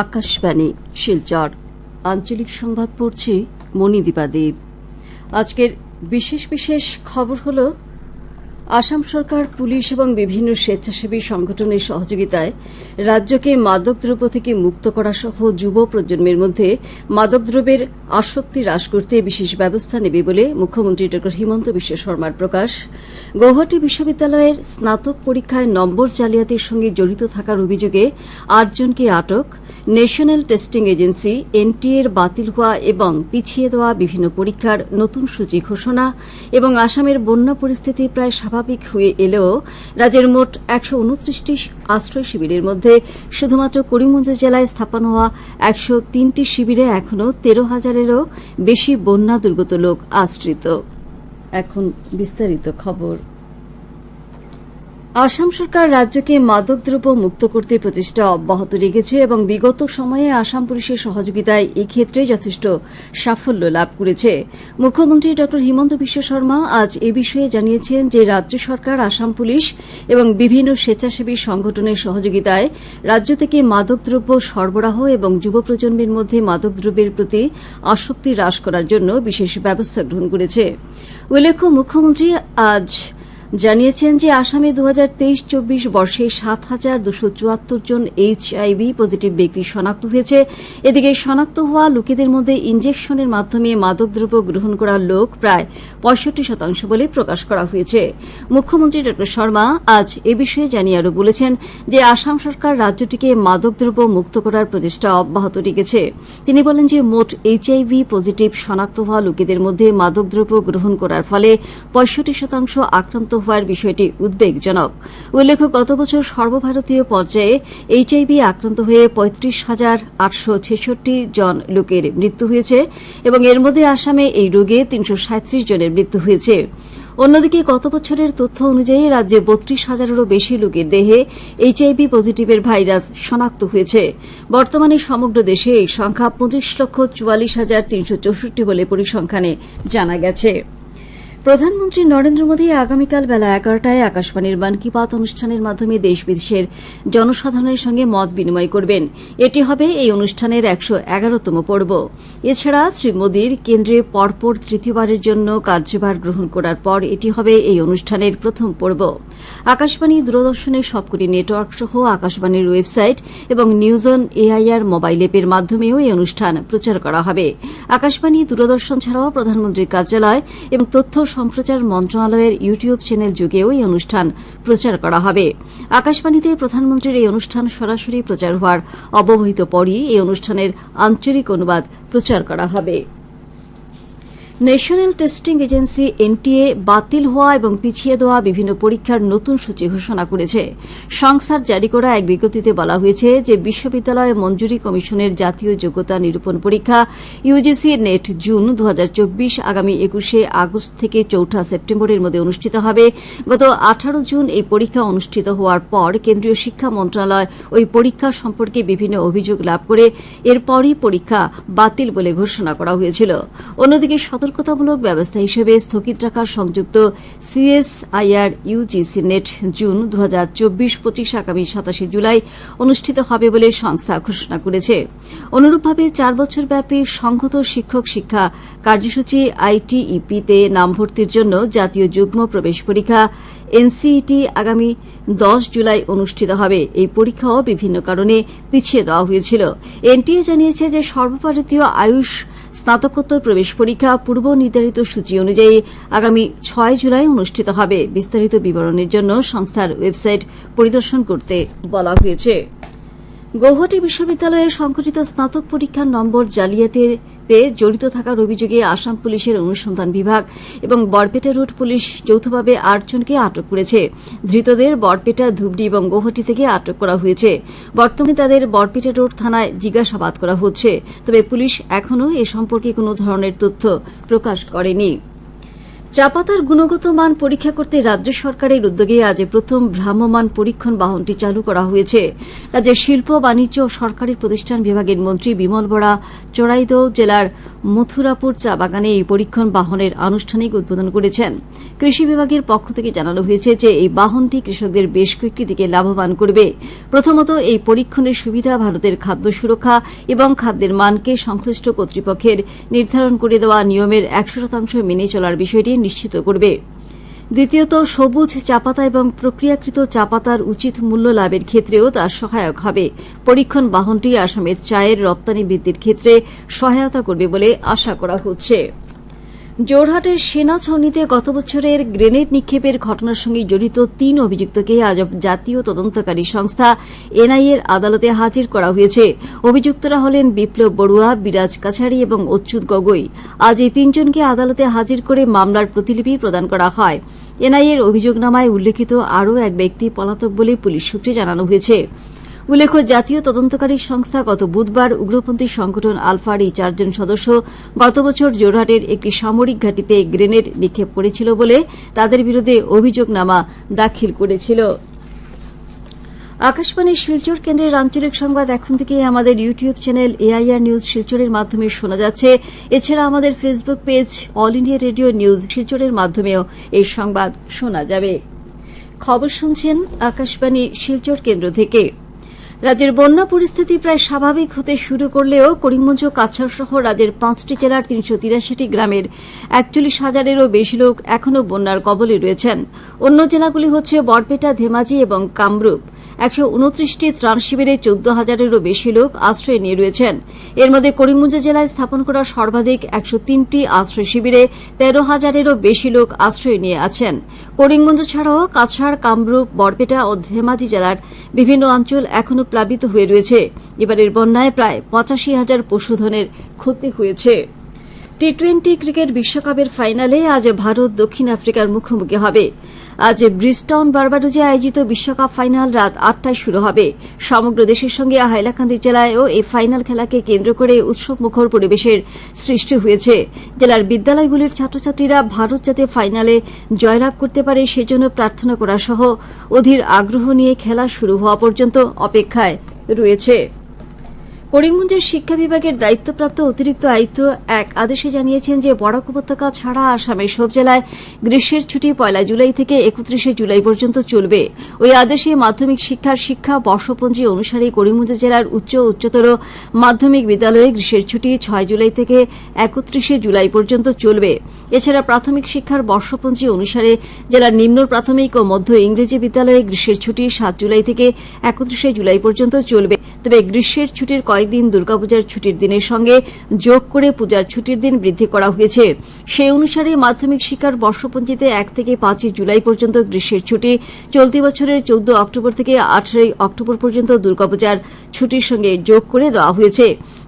আকাশবাণী শিলচর আঞ্চলিক সংবাদ পড়ছি মণিদীপা দেব। আজকের বিশেষ খবর হল আসাম সরকার পুলিশ এবং বিভিন্ন স্বেচ্ছাসেবী সংগঠনের সহযোগিতায় রাজ্যকে মাদকদ্রব্য থেকে মুক্ত করা সহ যুব প্রজন্মের মধ্যে মাদকদ্রব্যের আসক্তি হ্রাস করতে বিশেষ ব্যবস্থা নেবে বলে মুখ্যমন্ত্রী ড হিমন্ত বিশ্ব শর্মার প্রকাশ। গৌহাটি বিশ্ববিদ্যালয়ের স্নাতক পরীক্ষায় নম্বর জালিয়াতির সঙ্গে জড়িত থাকার অভিযোগে ৮ জনকে আটক। ন্যাশনাল টেস্টিং এজেন্সি এনটিএর বাতিল হওয়া এবং পিছিয়ে দেওয়া বিভিন্ন পরীক্ষার নতুন সূচি ঘোষণা এবং আসামের বন্যা পরিস্থিতি প্রায় স্বাভাবিক হয়ে এলেও রাজ্যের মোট ১২৯টি আশ্রয় শিবিরের মধ্যে শুধুমাত্র করিমগঞ্জ জেলায় স্থাপন হওয়া ১০৩টি শিবিরে এখনও ১৩,০০০-এরও বেশি বন্যা দুর্গত লোক আশ্রিত। এখন বিস্তারিত খবর। আসাম সরকার রাজ্যকে মাদকদ্রব্য মুক্ত করতে প্রচেষ্টা অব্যাহত রেখেছে এবং বিগত সময়ে আসাম পুলিশের সহযোগিতায় এই ক্ষেত্রে যথেষ্ট সাফল্য লাভ করেছে। মুখ্যমন্ত্রী ড হিমন্ত বিশ্ব শর্মা আজ এ বিষয়ে জানিয়েছেন যে রাজ্য সরকার আসাম পুলিশ এবং বিভিন্ন স্বেচ্ছাসেবী সংগঠনের সহযোগিতায় রাজ্য থেকে মাদকদ্রব্য সরবরাহ এবং যুব প্রজন্মের মধ্যে মাদকদ্রব্যের প্রতি আসক্তি হ্রাস করার জন্য বিশেষ ব্যবস্থা গ্রহণ করেছে। উল্লেখ্য, মুখ্যমন্ত্রী আজ জানিয়েছেন যে আসামে ২০২৩-২৪ বর্ষে ৭,২৭৪ জন এইচআইভি পজিটিভ ব্যক্তি শনাক্ত হয়েছে। এদিকে শনাক্ত হওয়া লোকেদের মধ্যে ইনজেকশনের মাধ্যমে মাদকদ্রব্য গ্রহণ করা লোক প্রায় ৬৫% বলে প্রকাশ করা হয়েছে। মুখ্যমন্ত্রী ড শর্মা আজ এ বিষয়ে জানিয়ে আরও বলেছেন যে আসাম সরকার রাজ্যটিকে মাদকদ্রব্য মুক্ত করার প্রচেষ্টা অব্যাহত রেখেছে। তিনি বলেন যে মোট এইচআইভি পজিটিভ শনাক্ত হওয়া লোকেদের মধ্যে মাদকদ্রব্য গ্রহণ করার ফলে ৬৫% আক্রান্ত হওয়ার বিষয়টি উদ্বেগজনক। উল্লেখ্য, গত বছর সর্বভারতীয় পর্যায়ে এইচআইভি আক্রান্ত হয়ে ৩৫,৮৬৬ জন লোকের মৃত্যু হয়েছে এবং এর মধ্যে আসামে এই রোগে ৩৩৭ জনের মৃত্যু হয়েছে। অন্যদিকে গত বছরের তথ্য অনুযায়ী রাজ্যে ৩২,০০০-এরও বেশি লোকের দেহে এইচআইভি পজিটিভের ভাইরাস শনাক্ত হয়েছে। বর্তমানে সমগ্র দেশে এই সংখ্যা ২৫,৪৪,৩৬৪ বলে পরিসংখ্যানে জানা গেছে। প্রধানমন্ত্রী নরেন্দ্র মোদী আগামীকাল বেলা ১১টায় আকাশবাণীর মন কি বাত অনুষ্ঠানের মাধ্যমে দেশ বিদেশের জনসাধারণের সঙ্গে মত বিনিময় করবেন। এটি হবে এই অনুষ্ঠানের ১১১তম পর্ব। এছাড়া শ্রী মোদীর কেন্দ্রে পরপর তৃতীয়বারের জন্য কার্যভার গ্রহণ করার পর এটি হবে এই অনুষ্ঠানের প্রথম পর্ব। আকাশবাণী দূরদর্শনের সবকটি নেটওয়ার্ক সহ আকাশবাণীর ওয়েবসাইট এবং নিউজ অন এআইআর মোবাইল অ্যাপের মাধ্যমেও এই অনুষ্ঠান প্রচার করা হবে। আকাশবাণী দূরদর্শন ছাড়াও প্রধানমন্ত্রীর কার্যালয় এবং তথ্য সম্প্রচার মন্ত্রণালয়ের ইউটিউব চ্যানেল যুগেও এই অনুষ্ঠান প্রচার করা হবে। আকাশবাণীতে প্রধানমন্ত্রীর এই অনুষ্ঠান সরাসরি প্রচার হওয়ার অব্যবহিত পরই এই অনুষ্ঠানের আঞ্চলিক অনুবাদ প্রচার করা হবে। ন্যাশনাল টেস্টিং এজেন্সি এনটিএ বাতিল হওয়া এবং পিছিয়ে দেওয়া বিভিন্ন পরীক্ষার নতুন সূচি ঘোষণা করেছে। সংস্থার জারি করা এক বিজ্ঞপ্তিতে বলা হয়েছে যে বিশ্ববিদ্যালয় মঞ্জুরি কমিশনের জাতীয় যোগ্যতা নিরূপণ পরীক্ষা ইউজিসি নেট জুন ২০২৪ আগামী ২১শে আগস্ট থেকে ৪ঠা সেপ্টেম্বরের মধ্যে অনুষ্ঠিত হবে। গত ১৮ জুন এই পরীক্ষা অনুষ্ঠিত হওয়ার পর কেন্দ্রীয় শিক্ষা মন্ত্রণালয় ওই পরীক্ষা সম্পর্কে বিভিন্ন অভিযোগ লাভ করে এরপরই পরীক্ষা বাতিল বলে ঘোষণা করা হয়েছিল। অন্যদিকে সতর্কতামূলক ব্যবস্থা হিসেবে স্থগিত রাখার সংযুক্ত সিএসআইআর ইউজিসি নেট জুন ২০২৪-২৫ আগামী ২৭শে জুলাই অনুষ্ঠিত হবে বলে সংস্থা ঘোষণা করেছে। অনুরূপভাবে ৪ বছরব্যাপী সংহত শিক্ষক শিক্ষা কার্যসূচি আইটিইপি-তে নাম ভর্তির জন্য জাতীয় যুগ্ম প্রবেশ পরীক্ষা এনসিইটি আগামী ১০ জুলাই অনুষ্ঠিত হবে। এই পরীক্ষাও বিভিন্ন কারণে পিছিয়ে দেওয়া হয়েছিল। এনটিএ জানিয়েছে যে সর্বভারতীয় আয়ুষ স্নাতকোত্তর প্রবেশ পরীক্ষা পূর্ব নির্ধারিত সূচি অনুযায়ী আগামী ৬ জুলাই অনুষ্ঠিত হবে। বিস্তারিত বিবরণের জন্য সংস্থার ওয়েবসাইট পরিদর্শন করতে বলা হয়েছে। গৌহাটি বিশ্ববিদ্যালয়ের সংঘটিত স্নাতক পরীক্ষার নম্বর জালিয়াতিতে জড়িত থাকার অভিযোগে আসাম পুলিশের অনুসন্ধান বিভাগ এবং বরপেটা রুট পুলিশ যৌথভাবে ৮ জনকে আটক করেছে। ধৃতদের বরপেটা, ধুবড়ী এবং গৌহাটি থেকে আটক করা হয়েছে। বর্তমানে তাদের বরপেটা রোড থানায় জিজ্ঞাসাবাদ করা হচ্ছে, তবে পুলিশ এখনও এ সম্পর্কে কোনো ধরনের তথ্য প্রকাশ করেনি। চাপাতার গুণগত মান পরীক্ষা করতে রাজ্য সরকারের উদ্যোগে আজ প্রথম ভ্রাম্যমাণ পরীক্ষণ বাহনটি চালু করা হয়েছে। রাজ্যের শিল্প, বাণিজ্য ও সরকারি প্রতিষ্ঠান বিভাগের মন্ত্রী বিমল বরা চড়াইদহ জেলার মথুরাপুর চা বাগানে এই পরীক্ষণ বাহনের আনুষ্ঠানিক উদ্বোধন করেছেন। কৃষি বিভাগের পক্ষ থেকে জানানো হয়েছে যে এই বাহনটি কৃষকদের বেশ কয়েকটি দিকে লাভবান করবে। প্রথমত, এই পরীক্ষণের সুবিধা ভারতের খাদ্য সুরক্ষা এবং খাদ্যের মানকে সংশ্লিষ্ট কর্তৃপক্ষের নির্ধারণ করে দেওয়া নিয়মের 100% মেনে চলার বিষয়টি নিশ্চিত করবে। দ্বিতীয়ত, সবুজ চাপাতা এবং প্রক্রিয়াকৃত চাপাতার উচিত মূল্য লাভের ক্ষেত্রেও তা সহায়ক হবে। পরীক্ষণ বাহনটি আসামের চায়ের রপ্তানি বৃদ্ধির ক্ষেত্রে সহায়তা করবে বলে আশা করা হচ্ছে। যোরহাটের সেনা ছাউনিতে গত বছরের গ্রেনেড নিক্ষেপের ঘটনার সঙ্গে জড়িত 3 অভিযুক্তকে আজ জাতীয় তদন্তকারী সংস্থা এনআইএর আদালতে হাজির করা হয়েছে। অভিযুক্তরা হলেন বিপ্লব বড়ুয়া, বিরাজ কাছারি এবং অচ্যুত গগৈ। আজ এই 3 জনকে আদালতে হাজির করে মামলার প্রতিলিপি প্রদান করা হয়। এনআইএর অভিযোগনামায় উল্লেখিত আরও এক ব্যক্তি পলাতক বলে পুলিশ সূত্রে জানানো হয়েছে। উল্লেখ্য, জাতীয় তদন্তকারী সংস্থা গত বুধবার উগ্রপন্থী সংগঠন আলফার এই 4 জন সদস্য গত বছর যোরহাটের একটি সামরিক ঘাঁটিতে গ্রেনেড নিক্ষেপ করেছিল বলে তাদের বিরুদ্ধে অভিযোগনামা দাখিল করেছিল। আকাশবাণীর শিলচর কেন্দ্রের আঞ্চলিক সংবাদ এখন থেকে আমাদের ইউটিউব চ্যানেল এআইআর নিউজ শিলচরের মাধ্যমে শোনা যাচ্ছে। এছাড়া আমাদের Facebook page all India radio news শিলচরের মাধ্যমেও এই সংবাদ শোনা যাবে। খবর শুনছেন আকাশবাণী শিলচর কেন্দ্র থেকে। রাজ্যের বন্যা পরিস্থিতি প্রায় স্বাভাবিক হতে শুরু করলেও করিমগঞ্জ, কাছাড় সহ রাজ্যের 5টি জেলার 383টি গ্রামের 41,000-এরও বেশি লোক এখনও বন্যার কবলে রয়েছেন। অন্য জেলাগুলি হচ্ছে বরপেটা, ধেমাজি এবং কামরূপ। 129টি ত্রাণ শিবিরে 14,000-এরও বেশি লোক আশ্রয় নিয়ে রয়েছেন। এর মধ্যে করিমগঞ্জ জেলায় স্থাপন করা সর্বাধিক 103টি আশ্রয় শিবিরে 13,000-এরও বেশি লোক আশ্রয় নিয়ে আছেন। করিমগঞ্জ ছাড়াও কাছাড়, কামরূপ, বরপেটা ও ধেমাজি জেলার বিভিন্ন অঞ্চল এখনও প্লাবিত হয়ে রয়েছে। এবারের বন্যায় প্রায় 85,000 পশুধনের ক্ষতি হয়েছে। টি-20 ক্রিকেট বিশ্বকাপের ফাইনালে আজ ভারত দক্ষিণ আফ্রিকার মুখোমুখি হবে। আজ ব্রিজটাউন, বারবাডোজে আয়োজিত বিশ্বকাপ ফাইনাল রাত 8টায় শুরু হবে। সমগ্র দেশের সঙ্গে হাইলাকান্দি জেলায়ও এই ফাইনাল খেলাকে কেন্দ্র করে উৎসবমুখর পরিবেশের সৃষ্টি হয়েছে। জেলার বিদ্যালয়গুলির ছাত্রছাত্রীরা ভারত যাতে ফাইনালে জয়লাভ করতে পারে সেজন্য প্রার্থনা করা সহ অধীর আগ্রহ নিয়ে খেলা শুরু হওয়া পর্যন্ত অপেক্ষায় রয়েছে। করিমগঞ্জের শিক্ষা বিভাগের দায়িত্বপ্রাপ্ত অতিরিক্ত আয়ুক্ত এক আদেশে জানিয়েছেন যে বরাক উপত্যকা ছাড়া আসামের সব জেলায় গ্রীষ্মের ছুটি 1 জুলাই থেকে 31 জুলাই পর্যন্ত চলবে। ওই আদেশে মাধ্যমিক শিক্ষার শিক্ষা বর্ষপঞ্জি অনুসারে করিমগঞ্জ জেলার উচ্চতর মাধ্যমিক বিদ্যালয়ে গ্রীষ্মের ছুটি 6 জুলাই থেকে 31 জুলাই পর্যন্ত চলবে। এছাড়া প্রাথমিক শিক্ষার বর্ষপঞ্জি অনুসারে জেলার নিম্ন প্রাথমিক ও মধ্য ইংরেজি বিদ্যালয়ে গ্রীষ্মের ছুটি 7 জুলাই থেকে 31 জুলাই পর্যন্ত চলবে। তবে গ্রীষ্মের ছুটির কয়েকদিন দুর্গাপূজার ছুটির দিনের সঙ্গে যোগ করে পূজার ছুটির দিন বৃদ্ধি করা হয়েছে। সেই অনুসারে মাধ্যমিক শিক্ষার বর্ষপঞ্জিতে 1 থেকে 5 জুলাই পর্যন্ত গ্রীষ্মের ছুটি, চলতি বছরের 14 অক্টোবর থেকে 18 অক্টোবর পর্যন্ত দুর্গাপূজার ছুটির সঙ্গে যোগ করে দেওয়া হয়েছে।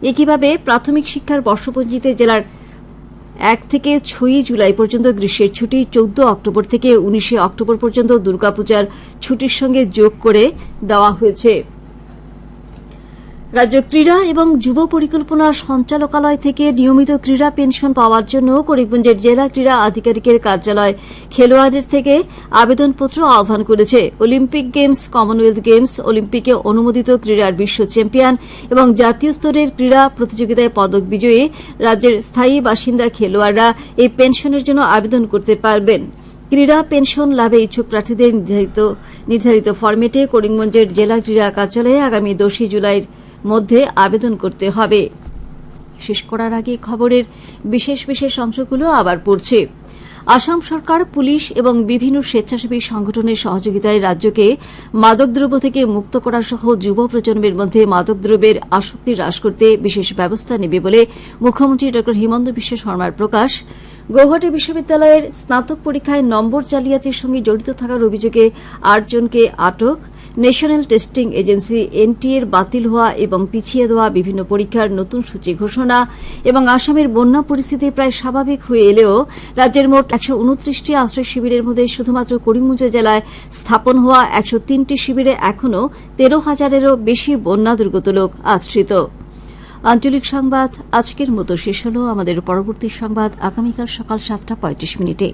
একইভাবে প্রাথমিক শিক্ষার বর্ষপঞ্জিতে জেলার 1 থেকে 6 জুলাই পর্যন্ত গ্রীষ্মের ছুটি, 14 অক্টোবর থেকে 19 অক্টোবর পর্যন্ত দুর্গাপূজার ছুটির সঙ্গে যোগ করে দেওয়া হয়েছে। রাজ্য ক্রীড়া এবং যুব পরিকল্পনা সঞ্চালকালয় থেকে নিয়মিত ক্রীড়া পেনশন পাওয়ার জন্য করিমগঞ্জের জেলা ক্রীড়া আধিকারিকের কার্যালয় খেলোয়াড়দের থেকে আবেদনপত্র আহ্বান করেছে। অলিম্পিক গেমস, কমনওয়েলথ গেমস, অলিম্পিকে অনুমোদিত ক্রীড়ার বিশ্ব চ্যাম্পিয়ন এবং জাতীয় স্তরের ক্রীড়া প্রতিযোগিতায় পদক বিজয়ী রাজ্যের স্থায়ী বাসিন্দা খেলোয়াড়রা এই পেনশনের জন্য আবেদন করতে পারবেন। ক্রীড়া পেনশন লাভে ইচ্ছুক প্রার্থীদের নির্ধারিত ফরম্যাটে করিমগঞ্জের জেলা ক্রীড়া কার্যালয়ে আগামী 10 জুলাইয়ের মধ্যে আবেদন করতে হবে। শেষ করার আগে খবরের বিশেষ অংশগুলো আবার পড়ছে। আসাম সরকার, পুলিশ এবং বিভিন্ন স্বেচ্ছাসেবী সংগঠনের সহযোগিতায় রাজ্যকে মাদকদ্রব্য থেকে মুক্ত করা সহ যুব প্রজন্মের মধ্যে মাদকদ্রব্যের আসক্তি হ্রাস করতে বিশেষ ব্যবস্থা নেবে বলে মুখ্যমন্ত্রী ড হিমন্ত বিশ্ব শর্মার প্রকাশ। গৌহাটি বিশ্ববিদ্যালয়ের স্নাতক পরীক্ষায় নম্বর জালিয়াতির সঙ্গে জড়িত থাকার অভিযোগে 8 জনকে আটক। ন্যাশনাল টেস্টিং এজেন্সি এনটিএর বাতিল হওয়া এবং পিছিয়ে দেওয়া বিভিন্ন পরীক্ষার নতুন সূচি ঘোষণা এবং আসামের বন্যা পরিস্থিতি প্রায় স্বাভাবিক হয়ে এলেও রাজ্যের মোট 129টি আশ্রয় শিবিরের মধ্যে শুধুমাত্র করিমগঞ্জ জেলায় স্থাপন হওয়া 103টি শিবিরে এখনও 13,000-এরও বেশি বন্যা দুর্গত লোক আশ্রিত। আঞ্চলিক সংবাদ আজকের মতো শেষ হল। আমাদের পরবর্তী সংবাদ আগামীকাল সকাল 7টা 35 মিনিটে।